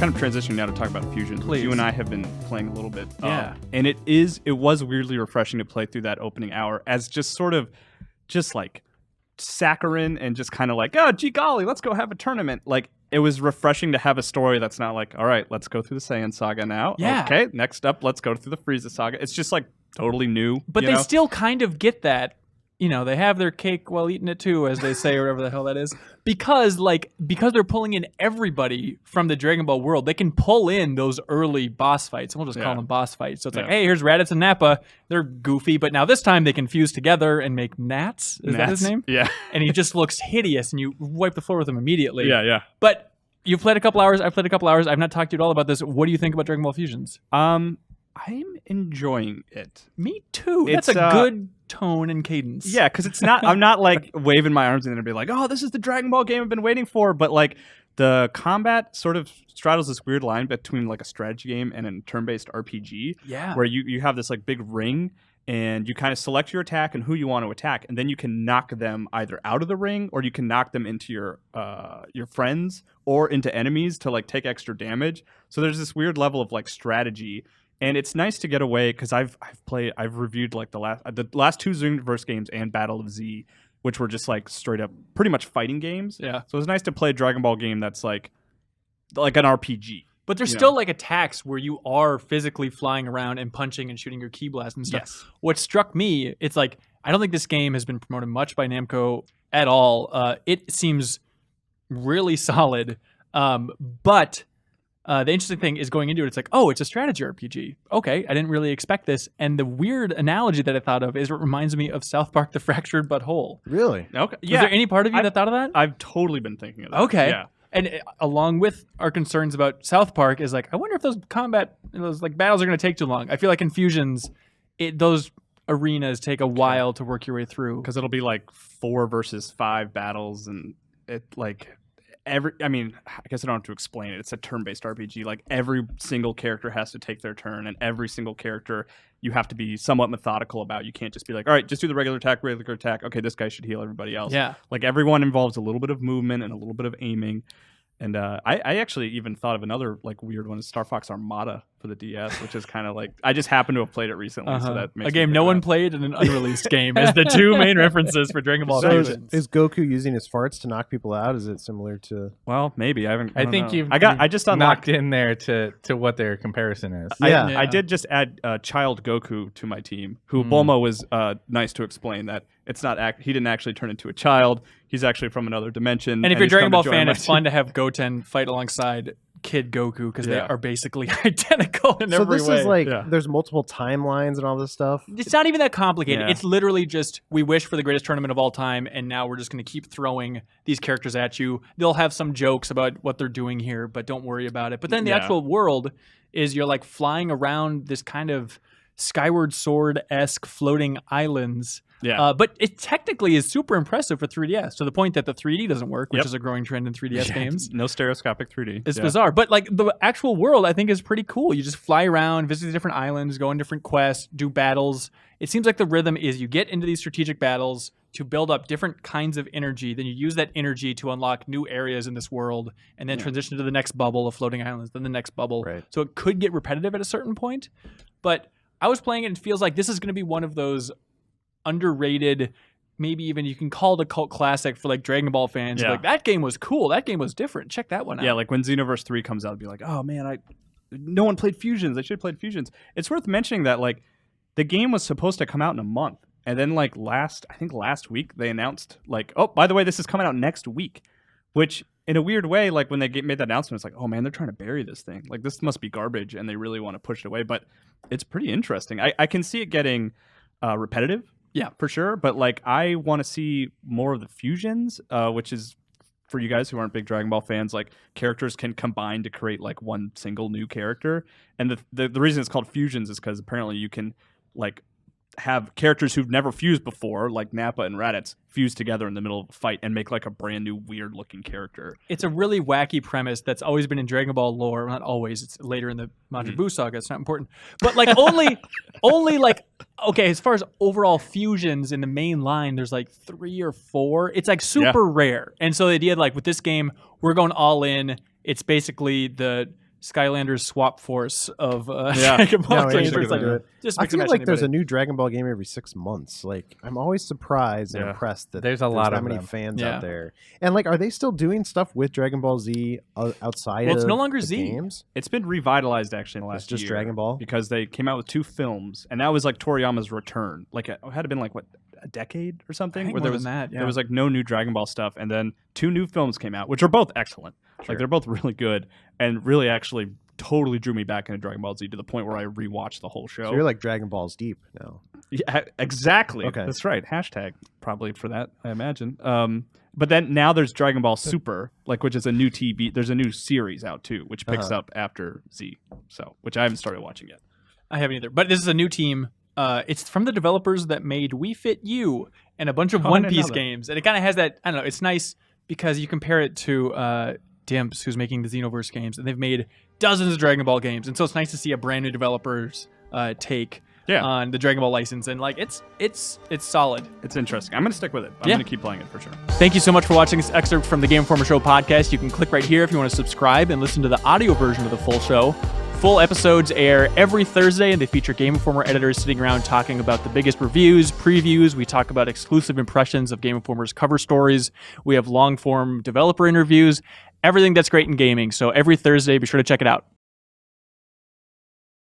kind of transitioning now to talk about Fusions, which you and I have been playing a little bit. Yeah. And it was weirdly refreshing to play through that opening hour as just like saccharine and just kind of like, oh, gee golly, let's go have a tournament. Like, it was refreshing to have a story that's not like, all right, let's go through the Saiyan saga now. Yeah. Okay, next up, let's go through the Frieza saga. It's just like totally new. But they still kind of get that. You know, they have their cake while eating it too, as they say, or whatever the hell that is. Because they're pulling in everybody from the Dragon Ball world, they can pull in those early boss fights. And we'll just call them boss fights. So it's like, hey, here's Raditz and Nappa. They're goofy, but now this time they can fuse together and make Nats. Is that his name? Yeah. And he just looks hideous, and you wipe the floor with him immediately. Yeah. But you've played a couple hours. I've played a couple hours. I've not talked to you at all about this. What do you think about Dragon Ball Fusions? I'm enjoying it. Me too. That's a good tone and cadence. Yeah, because it's not. I'm not like waving my arms and be like, "Oh, this is the Dragon Ball game I've been waiting for." But like the combat sort of straddles this weird line between like a strategy game and a turn-based RPG. Yeah, where you have this like big ring and you kind of select your attack and who you want to attack, and then you can knock them either out of the ring or you can knock them into your friends or into enemies to like take extra damage. So there's this weird level of like strategy. And it's nice to get away because I've reviewed like the last two Xenoverse games and Battle of Z, which were just like straight up pretty much fighting games. Yeah. So it's nice to play a Dragon Ball game that's like an RPG. But there's still like attacks where you are physically flying around and punching and shooting your ki blast and stuff. Yes. What struck me, it's like I don't think this game has been promoted much by Namco at all. It seems really solid, but. The interesting thing is going into it, it's like, oh, it's a strategy RPG. Okay, I didn't really expect this. And the weird analogy that I thought of is it reminds me of South Park: The Fractured But Whole. Really? Okay. Was there any part of you that thought of that? I've totally been thinking of that. Okay. Yeah. And along with our concerns about South Park is like, I wonder if those like battles are going to take too long. I feel like in Fusions, those arenas take a while to work your way through. Because it'll be like 4 versus 5 battles and it like... I guess I don't have to explain it. It's a turn-based RPG. Like every single character has to take their turn, and every single character you have to be somewhat methodical about. You can't just be like, all right, just do the regular attack. Okay, this guy should heal everybody else. Yeah. Like everyone involves a little bit of movement and a little bit of aiming. And I actually even thought of another like weird one, Star Fox Armada for the DS, which is kind of like I just happened to have played it recently, so that makes a game no one played and an unreleased game is the two main references for Dragon Ball Fusions. Is Goku using his farts to knock people out? Is it similar to? Well, maybe I haven't. I think you've I just knocked in there to what their comparison is. Yeah. I did just add Child Goku to my team, who Bulma was nice to explain that it's not. He didn't actually turn into a child. He's actually from another dimension. And if you're a he's Dragon come Ball to join fan, my it's fun to have Goten fight alongside Kid Goku because they Yeah. are basically identical in So every this way. is like Yeah. there's multiple timelines and all this stuff. It's not even that complicated. Yeah. It's literally just we wish for the greatest tournament of all time, and now we're just going to keep throwing these characters at you. They'll have some jokes about what they're doing here, but don't worry about it. But then the Yeah. actual world is you're like flying around this kind of Skyward Sword-esque floating islands. Yeah. But it technically is super impressive for 3DS to the point that the 3D doesn't work, which Yep. is a growing trend in 3DS games. No stereoscopic 3D. It's bizarre, but like the actual world, I think is pretty cool. You just fly around, visit the different islands, go on different quests, do battles. It seems like the rhythm is you get into these strategic battles to build up different kinds of energy. Then you use that energy to unlock new areas in this world, and then transition to the next bubble of floating islands, then the next bubble. Right. So it could get repetitive at a certain point. But I was playing it and it feels like this is going to be one of those underrated, maybe even you can call it a cult classic for like Dragon Ball fans. Yeah. Like that game was cool. That game was different. Check that one out. Yeah, like when Xenoverse 3 comes out, I'll be like, oh man, no one played Fusions. I should have played Fusions. It's worth mentioning that like the game was supposed to come out in a month. And then like last week, they announced like, oh, by the way, this is coming out next week. Which in a weird way, like when they made that announcement, it's like, oh man, they're trying to bury this thing. Like this must be garbage and they really want to push it away. But it's pretty interesting. I can see it getting repetitive. Yeah, for sure. But like, I want to see more of the fusions, which is for you guys who aren't big Dragon Ball fans. Like, characters can combine to create like one single new character. And the reason it's called fusions is because apparently you can like have characters who've never fused before, like Nappa and Raditz, fuse together in the middle of a fight and make like a brand new weird looking character. It's a really wacky premise that's always been in Dragon Ball lore. Well, not always. It's later in the Majin Buu saga. It's not important. But like only like, okay, as far as overall fusions in the main line, there's like 3 or 4. It's like super rare. And so the idea like with this game, we're going all in. It's basically the Skylanders swap force of Yeah. Dragon Ball No, games. yeah, where it's like, do it. just I mix and feel match like there's a anybody. new Dragon Ball game every 6 months. Like, I'm always surprised and Yeah. impressed that There's a lot that of many them. fans Yeah. out there. And like, are they still doing stuff with Dragon Ball Z outside? Well, it's of no longer the Z. games? It's been revitalized actually in the last It's just year Dragon Ball. because they came out with 2 films, and that was like Toriyama's return. Like it had been like what, a decade or something, I think where more there than was that, yeah. there was like no new Dragon Ball stuff, and then 2 new films came out, which are both excellent. Like they're both really good, and really actually totally drew me back into Dragon Ball Z to the point where I rewatched the whole show. So you're like Dragon Balls deep now. Yeah, exactly. Okay. That's right. Hashtag probably for that, I imagine. But then now there's Dragon Ball Super, like which is a new TV. There's a new series out too, which picks up after Z. So, which I haven't started watching yet. I haven't either. But this is a new team. It's from the developers that made We Fit You and a bunch of Oh, I One didn't know Piece that. games. And it kind of has that, I don't know, it's nice because you compare it to Dimps, who's making the Xenoverse games, and they've made dozens of Dragon Ball games. And so it's nice to see a brand new developer's take on the Dragon Ball license. And like, it's solid. It's interesting. I'm gonna stick with it. I'm Yeah. gonna keep playing it for sure. Thank you so much for watching this excerpt from the Game Informer Show podcast. You can click right here if you want to subscribe and listen to the audio version of the full show. Full episodes air every Thursday, and they feature Game Informer editors sitting around talking about the biggest reviews, previews. We talk about exclusive impressions of Game Informer's cover stories. We have long-form developer interviews, everything that's great in gaming. So every Thursday, be sure to check it out.